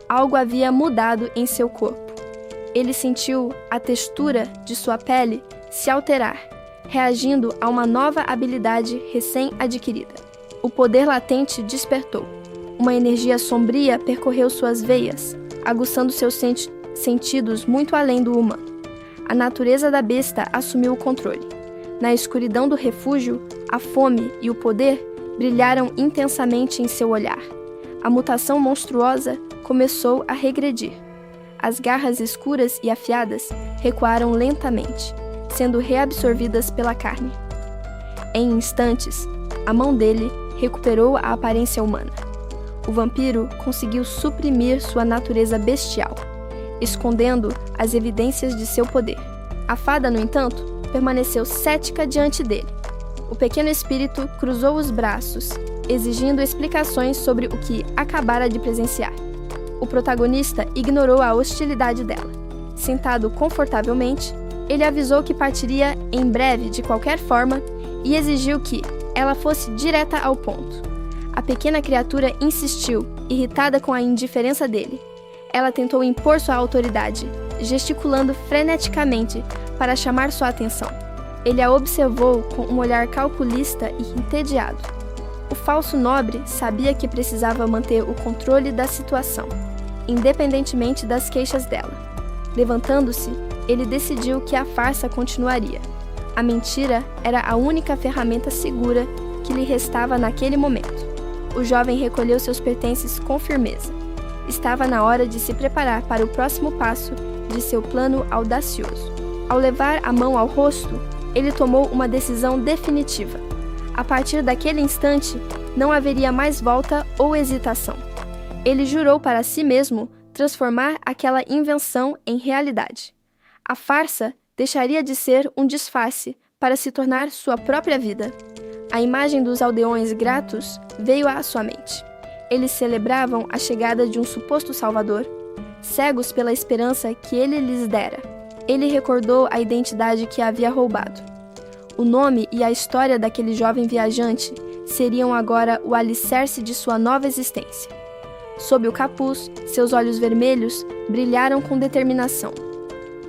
Algo havia mudado em seu corpo. Ele sentiu a textura de sua pele se alterar, reagindo a uma nova habilidade recém-adquirida. O poder latente despertou. Uma energia sombria percorreu suas veias, aguçando seus sentidos muito além do humano. A natureza da besta assumiu o controle. Na escuridão do refúgio, a fome e o poder brilharam intensamente em seu olhar. A mutação monstruosa começou a regredir. As garras escuras e afiadas recuaram lentamente, sendo reabsorvidas pela carne. Em instantes, a mão dele recuperou a aparência humana. O vampiro conseguiu suprimir sua natureza bestial, escondendo as evidências de seu poder. A fada, no entanto, permaneceu cética diante dele. O pequeno espírito cruzou os braços, exigindo explicações sobre o que acabara de presenciar. O protagonista ignorou a hostilidade dela. Sentado confortavelmente, ele avisou que partiria em breve de qualquer forma e exigiu que ela fosse direta ao ponto. A pequena criatura insistiu, irritada com a indiferença dele. Ela tentou impor sua autoridade, gesticulando freneticamente para chamar sua atenção. Ele a observou com um olhar calculista e entediado. O falso nobre sabia que precisava manter o controle da situação, independentemente das queixas dela. Levantando-se, ele decidiu que a farsa continuaria. A mentira era a única ferramenta segura que lhe restava naquele momento. O jovem recolheu seus pertences com firmeza. Estava na hora de se preparar para o próximo passo de seu plano audacioso. Ao levar a mão ao rosto, ele tomou uma decisão definitiva. A partir daquele instante, não haveria mais volta ou hesitação. Ele jurou para si mesmo transformar aquela invenção em realidade. A farsa deixaria de ser um disfarce para se tornar sua própria vida. A imagem dos aldeões gratos veio à sua mente. Eles celebravam a chegada de um suposto salvador, cegos pela esperança que ele lhes dera. Ele recordou a identidade que havia roubado. O nome e a história daquele jovem viajante seriam agora o alicerce de sua nova existência. Sob o capuz, seus olhos vermelhos brilharam com determinação.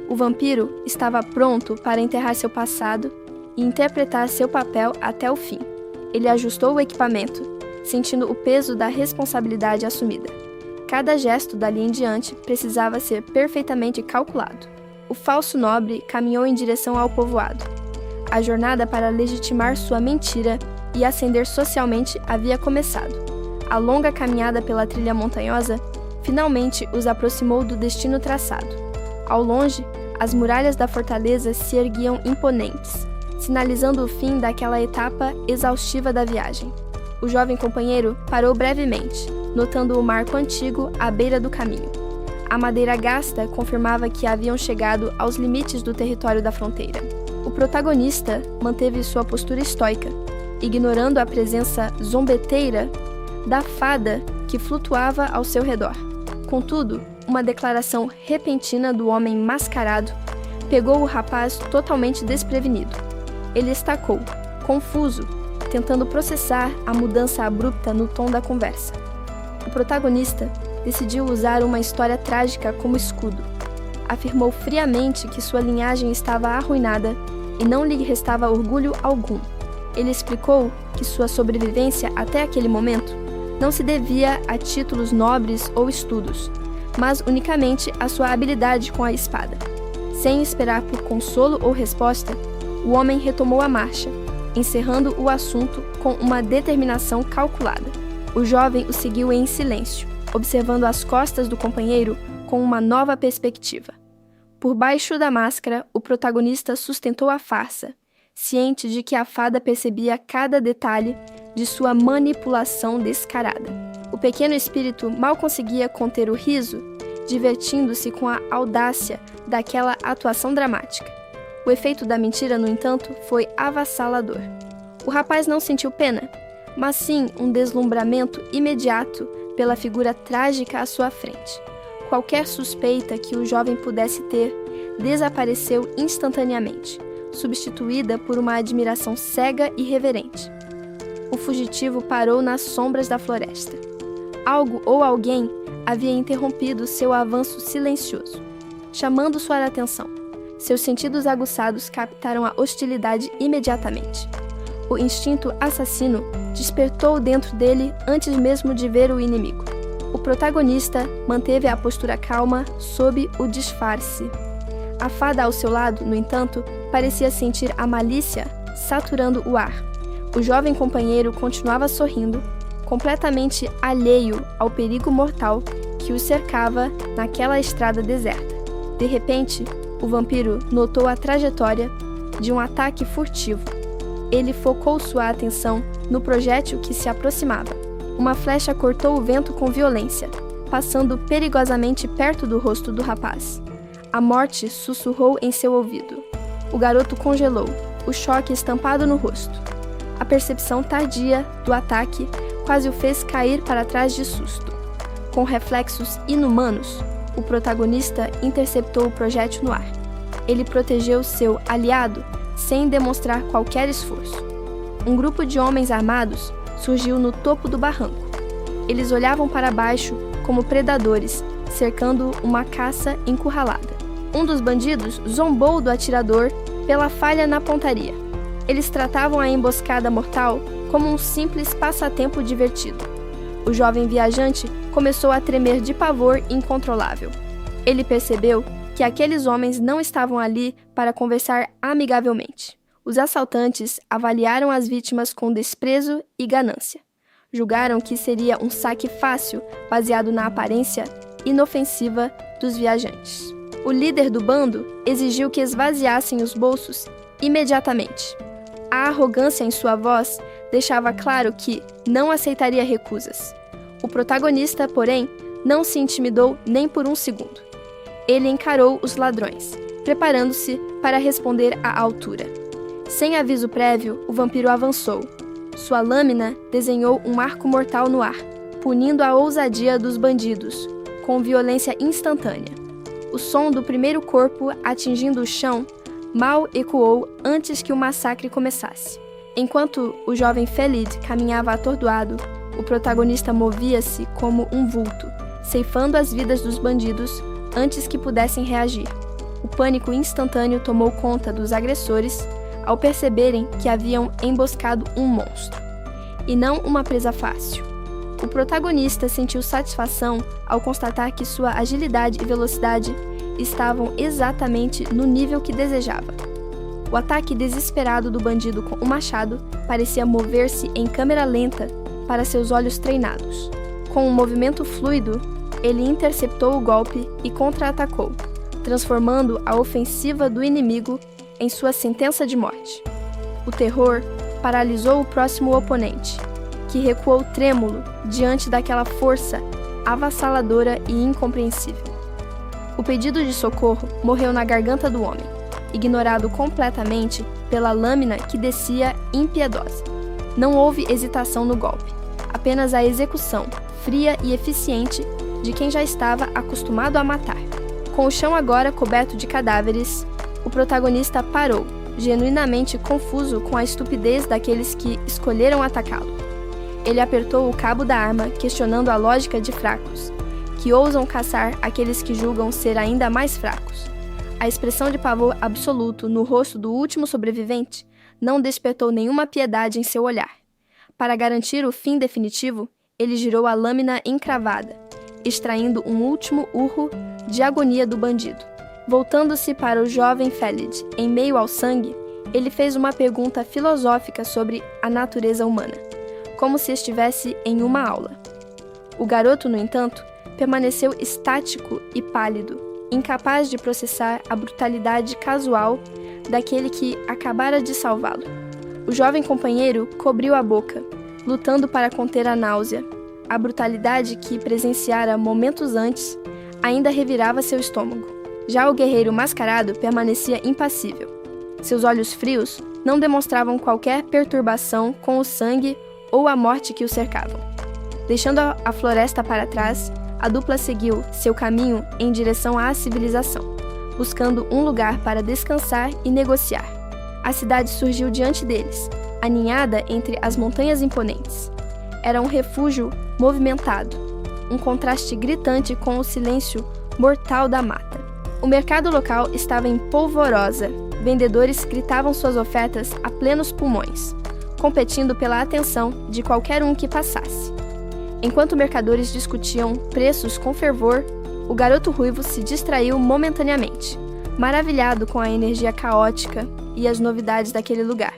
O vampiro estava pronto para enterrar seu passado e interpretar seu papel até o fim. Ele ajustou o equipamento, sentindo o peso da responsabilidade assumida. Cada gesto dali em diante precisava ser perfeitamente calculado. O falso nobre caminhou em direção ao povoado. A jornada para legitimar sua mentira e ascender socialmente havia começado. A longa caminhada pela trilha montanhosa finalmente os aproximou do destino traçado. Ao longe, as muralhas da fortaleza se erguiam imponentes, sinalizando o fim daquela etapa exaustiva da viagem. O jovem companheiro parou brevemente, notando o marco antigo à beira do caminho. A madeira gasta confirmava que haviam chegado aos limites do território da fronteira. O protagonista manteve sua postura estoica, ignorando a presença zombeteira da fada que flutuava ao seu redor. Contudo, uma declaração repentina do homem mascarado pegou o rapaz totalmente desprevenido. Ele estacou, confuso, tentando processar a mudança abrupta no tom da conversa. O protagonista decidiu usar uma história trágica como escudo. Afirmou friamente que sua linhagem estava arruinada e não lhe restava orgulho algum. Ele explicou que sua sobrevivência até aquele momento não se devia a títulos nobres ou estudos, mas unicamente à sua habilidade com a espada. Sem esperar por consolo ou resposta, o homem retomou a marcha, encerrando o assunto com uma determinação calculada. O jovem o seguiu em silêncio, observando as costas do companheiro com uma nova perspectiva. Por baixo da máscara, o protagonista sustentou a farsa, ciente de que a fada percebia cada detalhe de sua manipulação descarada. O pequeno espírito mal conseguia conter o riso, divertindo-se com a audácia daquela atuação dramática. O efeito da mentira, no entanto, foi avassalador. O rapaz não sentiu pena, mas sim um deslumbramento imediato pela figura trágica à sua frente. Qualquer suspeita que o jovem pudesse ter desapareceu instantaneamente, substituída por uma admiração cega e reverente. O fugitivo parou nas sombras da floresta. Algo ou alguém havia interrompido seu avanço silencioso, chamando sua atenção. Seus sentidos aguçados captaram a hostilidade imediatamente. O instinto assassino despertou dentro dele antes mesmo de ver o inimigo. O protagonista manteve a postura calma sob o disfarce. A fada ao seu lado, no entanto, parecia sentir a malícia saturando o ar. O jovem companheiro continuava sorrindo, completamente alheio ao perigo mortal que o cercava naquela estrada deserta. De repente, o vampiro notou a trajetória de um ataque furtivo. Ele focou sua atenção no projétil que se aproximava. Uma flecha cortou o vento com violência, passando perigosamente perto do rosto do rapaz. A morte sussurrou em seu ouvido. O garoto congelou, o choque estampado no rosto. A percepção tardia do ataque quase o fez cair para trás de susto. Com reflexos inumanos, o protagonista interceptou o projétil no ar. Ele protegeu seu aliado sem demonstrar qualquer esforço. Um grupo de homens armados surgiu no topo do barranco. Eles olhavam para baixo como predadores, cercando uma caça encurralada. Um dos bandidos zombou do atirador pela falha na pontaria. Eles tratavam a emboscada mortal como um simples passatempo divertido. O jovem viajante começou a tremer de pavor incontrolável. Ele percebeu que aqueles homens não estavam ali para conversar amigavelmente. Os assaltantes avaliaram as vítimas com desprezo e ganância. Julgaram que seria um saque fácil, baseado na aparência inofensiva dos viajantes. O líder do bando exigiu que esvaziassem os bolsos imediatamente. A arrogância em sua voz deixava claro que não aceitaria recusas. O protagonista, porém, não se intimidou nem por um segundo. Ele encarou os ladrões, preparando-se para responder à altura. Sem aviso prévio, o vampiro avançou. Sua lâmina desenhou um arco mortal no ar, punindo a ousadia dos bandidos, com violência instantânea. O som do primeiro corpo atingindo o chão mal ecoou antes que o massacre começasse. Enquanto o jovem Felid caminhava atordoado, o protagonista movia-se como um vulto, ceifando as vidas dos bandidos antes que pudessem reagir. O pânico instantâneo tomou conta dos agressores ao perceberem que haviam emboscado um monstro, e não uma presa fácil. O protagonista sentiu satisfação ao constatar que sua agilidade e velocidade estavam exatamente no nível que desejava. O ataque desesperado do bandido com o machado parecia mover-se em câmera lenta para seus olhos treinados. Com um movimento fluido, ele interceptou o golpe e contra-atacou, transformando a ofensiva do inimigo em sua sentença de morte. O terror paralisou o próximo oponente, que recuou trêmulo diante daquela força avassaladora e incompreensível. O pedido de socorro morreu na garganta do homem, ignorado completamente pela lâmina que descia impiedosa. Não houve hesitação no golpe, apenas a execução, fria e eficiente, de quem já estava acostumado a matar. Com o chão agora coberto de cadáveres, o protagonista parou, genuinamente confuso com a estupidez daqueles que escolheram atacá-lo. Ele apertou o cabo da arma, questionando a lógica de fracos, que ousam caçar aqueles que julgam ser ainda mais fracos. A expressão de pavor absoluto no rosto do último sobrevivente não despertou nenhuma piedade em seu olhar. Para garantir o fim definitivo, ele girou a lâmina encravada, extraindo um último urro de agonia do bandido. Voltando-se para o jovem Felid, em meio ao sangue, ele fez uma pergunta filosófica sobre a natureza humana, como se estivesse em uma aula. O garoto, no entanto, permaneceu estático e pálido, incapaz de processar a brutalidade casual daquele que acabara de salvá-lo. O jovem companheiro cobriu a boca, lutando para conter a náusea. A brutalidade que presenciara momentos antes ainda revirava seu estômago. Já o guerreiro mascarado permanecia impassível. Seus olhos frios não demonstravam qualquer perturbação com o sangue ou a morte que o cercavam. Deixando a floresta para trás, a dupla seguiu seu caminho em direção à civilização, buscando um lugar para descansar e negociar. A cidade surgiu diante deles, aninhada entre as montanhas imponentes. Era um refúgio movimentado, um contraste gritante com o silêncio mortal da mata. O mercado local estava em polvorosa. Vendedores gritavam suas ofertas a plenos pulmões, competindo pela atenção de qualquer um que passasse. Enquanto mercadores discutiam preços com fervor, o garoto ruivo se distraiu momentaneamente, maravilhado com a energia caótica e as novidades daquele lugar.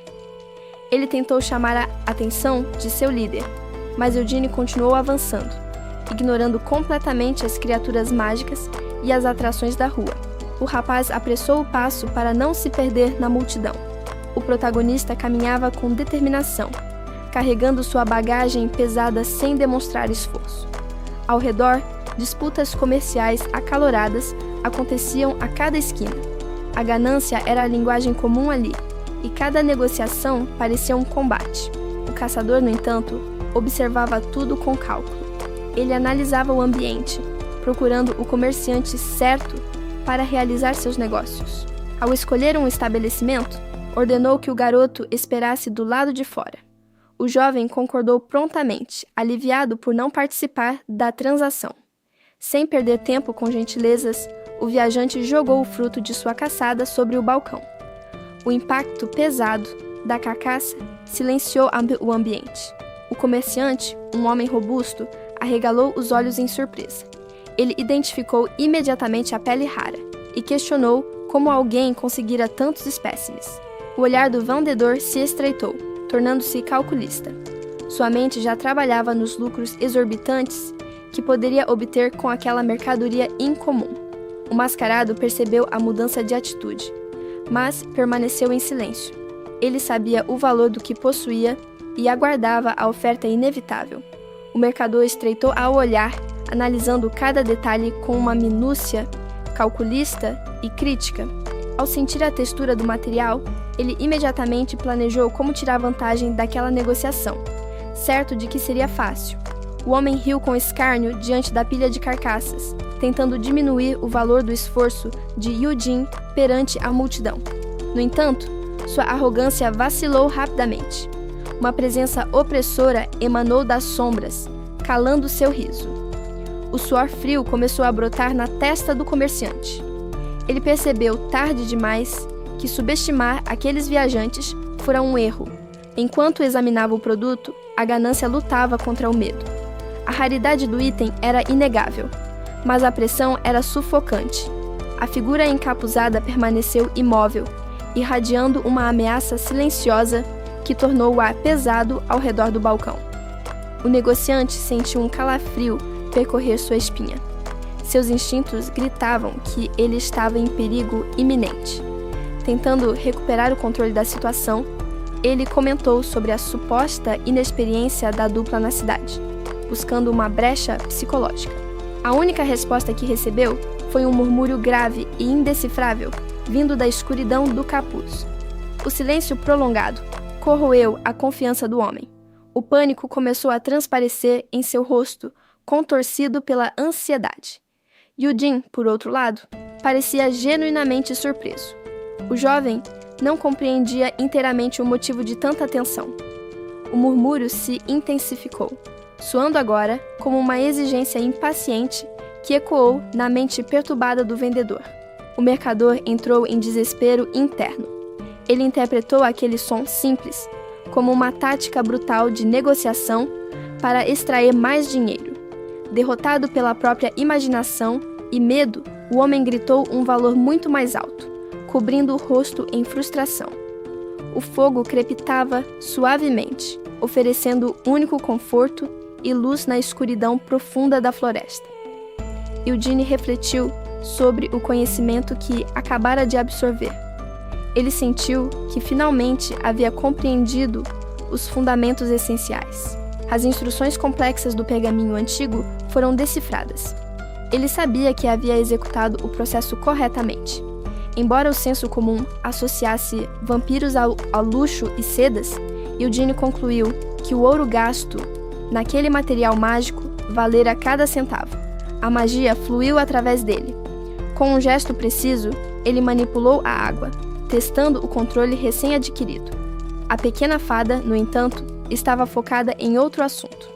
Ele tentou chamar a atenção de seu líder, mas Eugene continuou avançando, ignorando completamente as criaturas mágicas e as atrações da rua. O rapaz apressou o passo para não se perder na multidão. O protagonista caminhava com determinação, carregando sua bagagem pesada sem demonstrar esforço. Ao redor, disputas comerciais acaloradas aconteciam a cada esquina. A ganância era a linguagem comum ali, e cada negociação parecia um combate. O caçador, no entanto, observava tudo com cálculo. Ele analisava o ambiente, procurando o comerciante certo para realizar seus negócios. Ao escolher um estabelecimento, ordenou que o garoto esperasse do lado de fora. O jovem concordou prontamente, aliviado por não participar da transação. Sem perder tempo com gentilezas, o viajante jogou o fruto de sua caçada sobre o balcão. O impacto pesado da carcaça silenciou o ambiente. O comerciante, um homem robusto, arregalou os olhos em surpresa. Ele identificou imediatamente a pele rara e questionou como alguém conseguira tantos espécimes. O olhar do vendedor se estreitou, tornando-se calculista. Sua mente já trabalhava nos lucros exorbitantes que poderia obter com aquela mercadoria incomum. O mascarado percebeu a mudança de atitude, mas permaneceu em silêncio. Ele sabia o valor do que possuía e aguardava a oferta inevitável. O mercador estreitou ao olhar, analisando cada detalhe com uma minúcia calculista e crítica. Ao sentir a textura do material, ele imediatamente planejou como tirar vantagem daquela negociação, certo de que seria fácil. O homem riu com escárnio diante da pilha de carcaças, tentando diminuir o valor do esforço de Eugene perante a multidão. No entanto, sua arrogância vacilou rapidamente. Uma presença opressora emanou das sombras, calando seu riso. O suor frio começou a brotar na testa do comerciante. Ele percebeu, tarde demais, que subestimar aqueles viajantes fora um erro. Enquanto examinava o produto, a ganância lutava contra o medo. A raridade do item era inegável, mas a pressão era sufocante. A figura encapuzada permaneceu imóvel, irradiando uma ameaça silenciosa que tornou o ar pesado ao redor do balcão. O negociante sentiu um calafrio percorrer sua espinha. Seus instintos gritavam que ele estava em perigo iminente. Tentando recuperar o controle da situação, ele comentou sobre a suposta inexperiência da dupla na cidade, buscando uma brecha psicológica. A única resposta que recebeu foi um murmúrio grave e indecifrável, vindo da escuridão do capuz. O silêncio prolongado corroeu a confiança do homem. O pânico começou a transparecer em seu rosto, contorcido pela ansiedade. Eugene, por outro lado, parecia genuinamente surpreso. O jovem não compreendia inteiramente o motivo de tanta tensão. O murmúrio se intensificou, soando agora como uma exigência impaciente que ecoou na mente perturbada do vendedor. O mercador entrou em desespero interno. Ele interpretou aquele som simples como uma tática brutal de negociação para extrair mais dinheiro. Derrotado pela própria imaginação e medo, o homem gritou um valor muito mais alto, cobrindo o rosto em frustração. O fogo crepitava suavemente, oferecendo único conforto e luz na escuridão profunda da floresta. Eugene refletiu sobre o conhecimento que acabara de absorver. Ele sentiu que finalmente havia compreendido os fundamentos essenciais. As instruções complexas do pergaminho antigo foram decifradas. Ele sabia que havia executado o processo corretamente. Embora o senso comum associasse vampiros ao luxo e sedas, Eugene concluiu que o ouro gasto naquele material mágico valera cada centavo. A magia fluiu através dele. Com um gesto preciso, ele manipulou a água, testando o controle recém-adquirido. A pequena fada, no entanto, estava focada em outro assunto.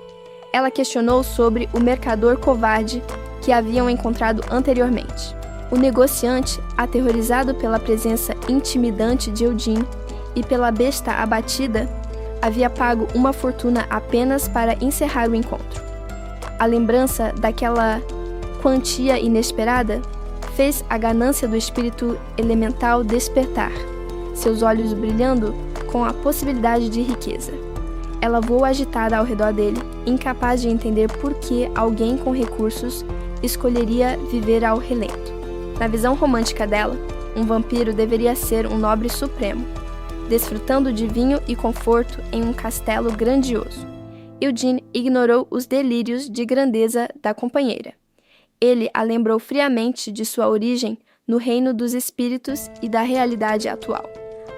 Ela questionou sobre o mercador covarde que haviam encontrado anteriormente. O negociante, aterrorizado pela presença intimidante de Eugene e pela besta abatida, havia pago uma fortuna apenas para encerrar o encontro. A lembrança daquela quantia inesperada fez a ganância do espírito elemental despertar, seus olhos brilhando com a possibilidade de riqueza. Ela voou agitada ao redor dele, incapaz de entender por que alguém com recursos escolheria viver ao relento. Na visão romântica dela, um vampiro deveria ser um nobre supremo, desfrutando de vinho e conforto em um castelo grandioso. Eugene ignorou os delírios de grandeza da companheira. Ele a lembrou friamente de sua origem no reino dos espíritos e da realidade atual.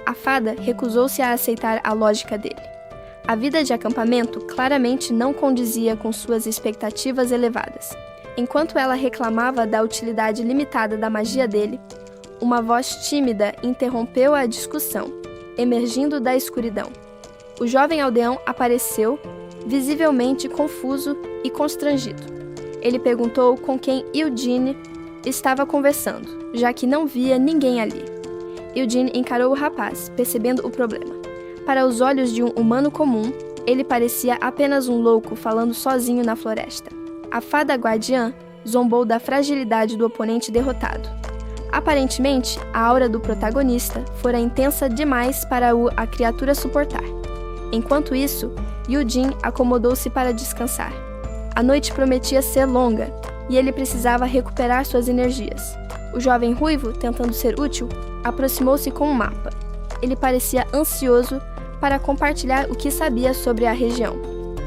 A fada recusou-se a aceitar a lógica dele. A vida de acampamento claramente não condizia com suas expectativas elevadas. Enquanto ela reclamava da utilidade limitada da magia dele, uma voz tímida interrompeu a discussão, emergindo da escuridão. O jovem aldeão apareceu, visivelmente confuso e constrangido. Ele perguntou com quem Eugene estava conversando, já que não via ninguém ali. Eugene encarou o rapaz, percebendo o problema. Para os olhos de um humano comum, ele parecia apenas um louco falando sozinho na floresta. A fada guardiã zombou da fragilidade do oponente derrotado. Aparentemente, a aura do protagonista fora intensa demais para a criatura suportar. Enquanto isso, Eugene acomodou-se para descansar. A noite prometia ser longa, e ele precisava recuperar suas energias. O jovem ruivo, tentando ser útil, aproximou-se com um mapa. Ele parecia ansioso para compartilhar o que sabia sobre a região.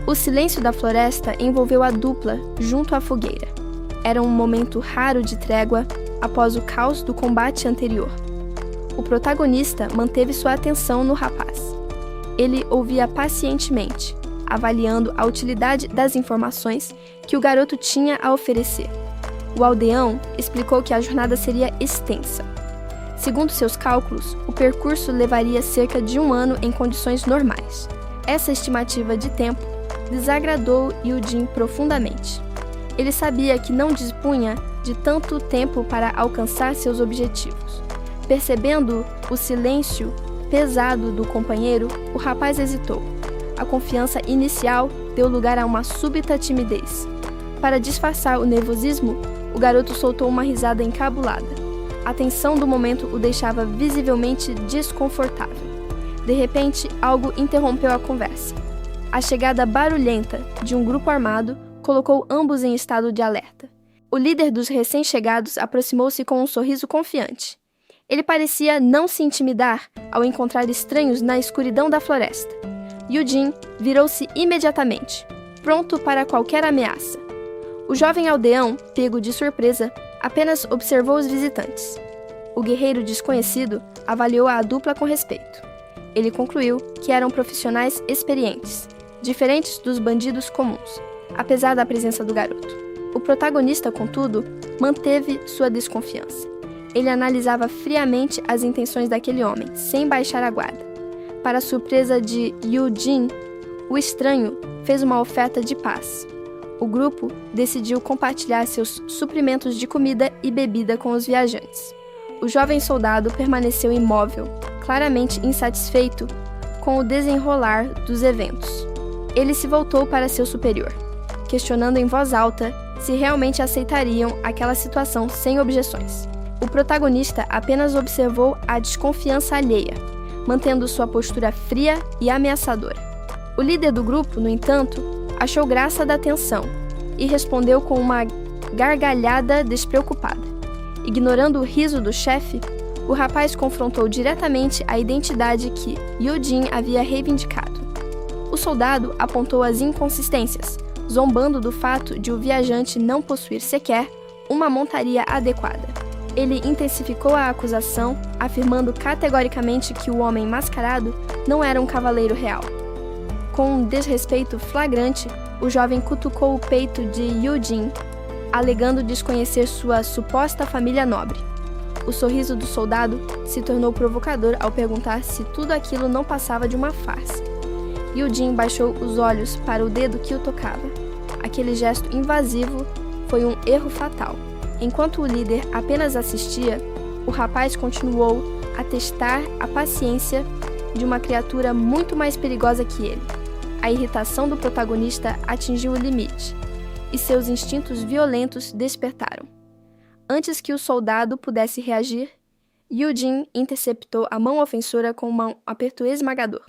O silêncio da floresta envolveu a dupla junto à fogueira. Era um momento raro de trégua após o caos do combate anterior. O protagonista manteve sua atenção no rapaz. Ele ouvia pacientemente, avaliando a utilidade das informações que o garoto tinha a oferecer. O aldeão explicou que a jornada seria extensa. Segundo seus cálculos, o percurso levaria cerca de 1 ano em condições normais. Essa estimativa de tempo desagradou Eugene profundamente. Ele sabia que não dispunha de tanto tempo para alcançar seus objetivos. Percebendo o silêncio pesado do companheiro, o rapaz hesitou. A confiança inicial deu lugar a uma súbita timidez. Para disfarçar o nervosismo, o garoto soltou uma risada encabulada. A tensão do momento o deixava visivelmente desconfortável. De repente, algo interrompeu a conversa. A chegada barulhenta de um grupo armado colocou ambos em estado de alerta. O líder dos recém-chegados aproximou-se com um sorriso confiante. Ele parecia não se intimidar ao encontrar estranhos na escuridão da floresta. Eugene virou-se imediatamente, pronto para qualquer ameaça. O jovem aldeão, pego de surpresa, Apenas observou os visitantes. O guerreiro desconhecido avaliou a dupla com respeito. Ele concluiu que eram profissionais experientes, diferentes dos bandidos comuns, apesar da presença do garoto. O protagonista, contudo, manteve sua desconfiança. Ele analisava friamente as intenções daquele homem, sem baixar a guarda. Para a surpresa de Yu-Jin, o estranho fez uma oferta de paz. O grupo decidiu compartilhar seus suprimentos de comida e bebida com os viajantes. O jovem soldado permaneceu imóvel, claramente insatisfeito com o desenrolar dos eventos. Ele se voltou para seu superior, questionando em voz alta se realmente aceitariam aquela situação sem objeções. O protagonista apenas observou a desconfiança alheia, mantendo sua postura fria e ameaçadora. O líder do grupo, no entanto, achou graça da tensão e respondeu com uma gargalhada despreocupada. Ignorando o riso do chefe, o rapaz confrontou diretamente a identidade que Yu-Jin havia reivindicado. O soldado apontou as inconsistências, zombando do fato de o viajante não possuir sequer uma montaria adequada. Ele intensificou a acusação, afirmando categoricamente que o homem mascarado não era um cavaleiro real. Com um desrespeito flagrante, o jovem cutucou o peito de Yu-Jin, alegando desconhecer sua suposta família nobre. O sorriso do soldado se tornou provocador ao perguntar se tudo aquilo não passava de uma farsa. Yu-Jin baixou os olhos para o dedo que o tocava. Aquele gesto invasivo foi um erro fatal. Enquanto o líder apenas assistia, o rapaz continuou a testar a paciência de uma criatura muito mais perigosa que ele. A irritação do protagonista atingiu o limite, e seus instintos violentos despertaram. Antes que o soldado pudesse reagir, Yu-Jin interceptou a mão ofensora com um aperto esmagador.